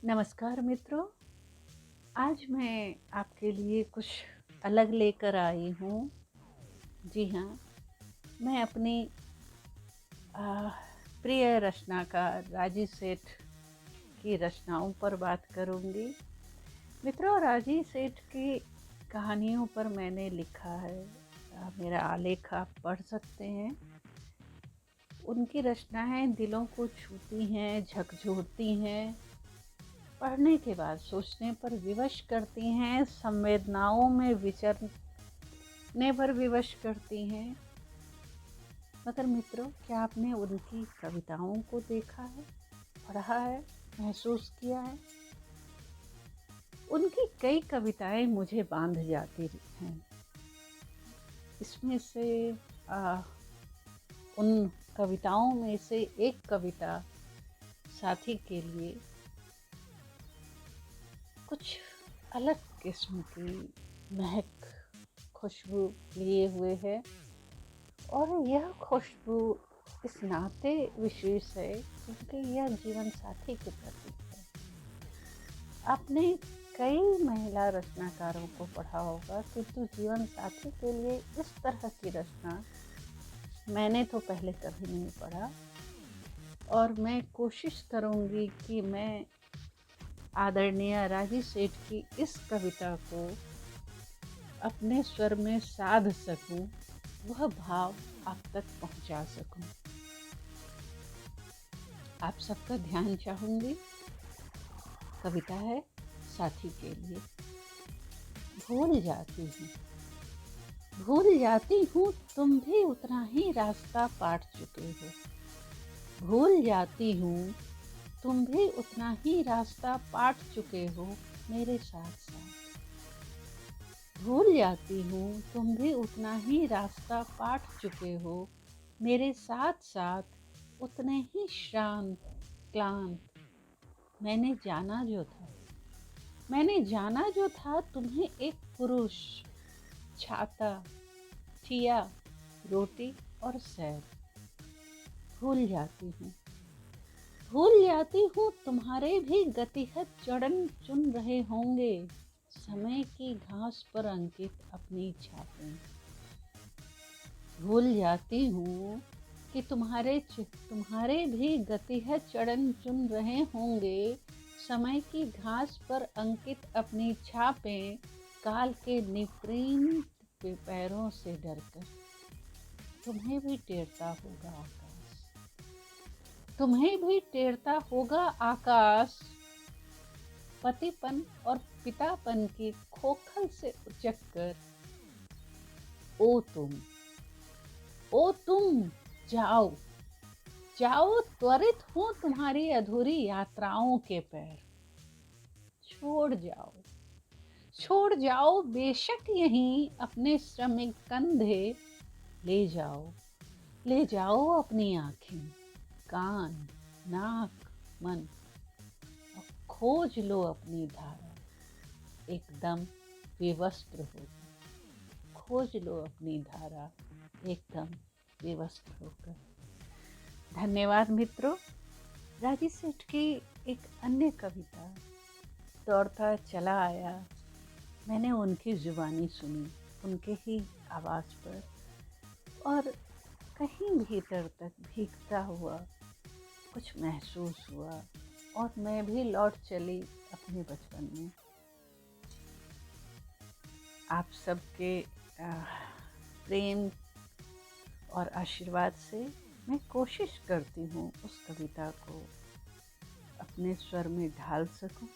नमस्कार मित्रों। आज मैं आपके लिए कुछ अलग लेकर आई हूँ। जी हाँ, मैं अपनी आ, प्रिय रचनाकार राजी सेठ की रचनाओं पर बात करूँगी। मित्रों, राजी सेठ की कहानियों पर मैंने लिखा है। मेरा आलेख आप पढ़ सकते हैं। उनकी रचनाएं दिलों को छूती हैं, झकझोरती हैं, पढ़ने के बाद सोचने पर विवश करती हैं, संवेदनाओं में विचरने पर विवश करती हैं। मगर मित्रों, क्या आपने उनकी कविताओं को देखा है, पढ़ा है, महसूस किया है? उनकी कई कविताएं मुझे बांध जाती हैं। इसमें से उन कविताओं में से एक कविता साथी के लिए कुछ अलग किस्म की महक, खुशबू लिए हुए है। और यह खुशबू इस नाते विशेष है क्योंकि यह जीवन साथी के प्रति है। आपने कई महिला रचनाकारों को पढ़ा होगा, किंतु जीवन साथी के लिए इस तरह की रचना मैंने तो पहले कभी नहीं पढ़ा। और मैं कोशिश करूंगी कि मैं आदरणीय राजी सेठ की इस कविता को अपने स्वर में साध सकूं, वह भाव आप तक पहुंचा सकूं। आप सबका ध्यान चाहूंगी। कविता है साथी के लिए। भूल जाती हूँ, भूल जाती हूँ, तुम भी उतना ही रास्ता पाट चुके हो। भूल जाती हूँ, तुम भी उतना ही रास्ता पाट चुके हो मेरे साथ साथ। भूल जाती हूँ, तुम भी उतना ही रास्ता पाट चुके हो मेरे साथ साथ। उतने ही शांत क्लांत मैंने जाना जो था तुम्हें एक पुरुष, छाता, ठिया, रोटी और सैर। भूल जाती हूँ तुम्हारे भी गतिहत चढ़न चुन रहे होंगे समय की घास पर अंकित अपनी छापें। भूल जाती हूँ कि तुम्हारे भी गतिहत चढ़न चुन रहे होंगे समय की घास पर अंकित अपनी छापें। काल के निप्रीत पैरों से डरकर तुम्हें भी टेरता होगा आकाश, तुम्हें भी टेरता होगा आकाश। पतिपन और पितापन की खोखल से उचक कर ओ तुम जाओ जाओ, त्वरित हो तुम्हारी अधूरी यात्राओं के पैर। छोड़ जाओ बेशक यहीं अपने श्रमिक कंधे। ले जाओ अपनी आँखें, कान, नाक, मन, और खोज लो अपनी धारा एकदम विवस्त्र होकर। खोज लो अपनी धारा एकदम विवस्त्र होकर। धन्यवाद मित्रों। राजी सेठ की एक अन्य कविता दौड़ता चला आया, मैंने उनकी जुबानी सुनी, उनके ही आवाज़ पर, और कहीं भीतर तक भीगता हुआ कुछ महसूस हुआ और मैं भी लौट चली अपने बचपन में। आप सबके प्रेम और आशीर्वाद से मैं कोशिश करती हूँ उस कविता को अपने स्वर में ढाल सकूं।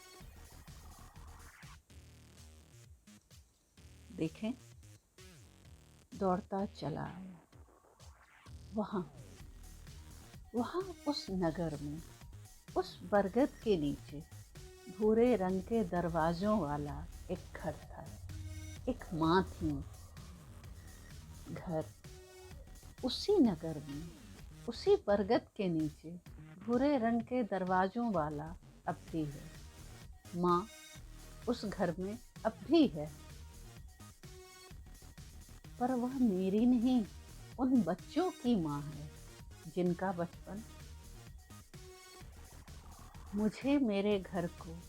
देखें, दौड़ता चला आया वहाँ उस नगर में, उस बरगद के नीचे भूरे रंग के दरवाज़ों वाला एक घर था। एक माँ थी। घर उसी नगर में, उसी बरगद के नीचे भूरे रंग के दरवाज़ों वाला अब भी है। माँ उस घर में अब भी है, पर वह मेरी नहीं, उन बच्चों की माँ है जिनका बचपन मुझे मेरे घर को,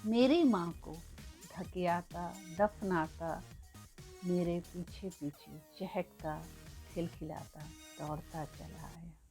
मेरी माँ को ढकियाता दफनाता, मेरे पीछे पीछे चहकता खिलखिलाता दौड़ता चला आया।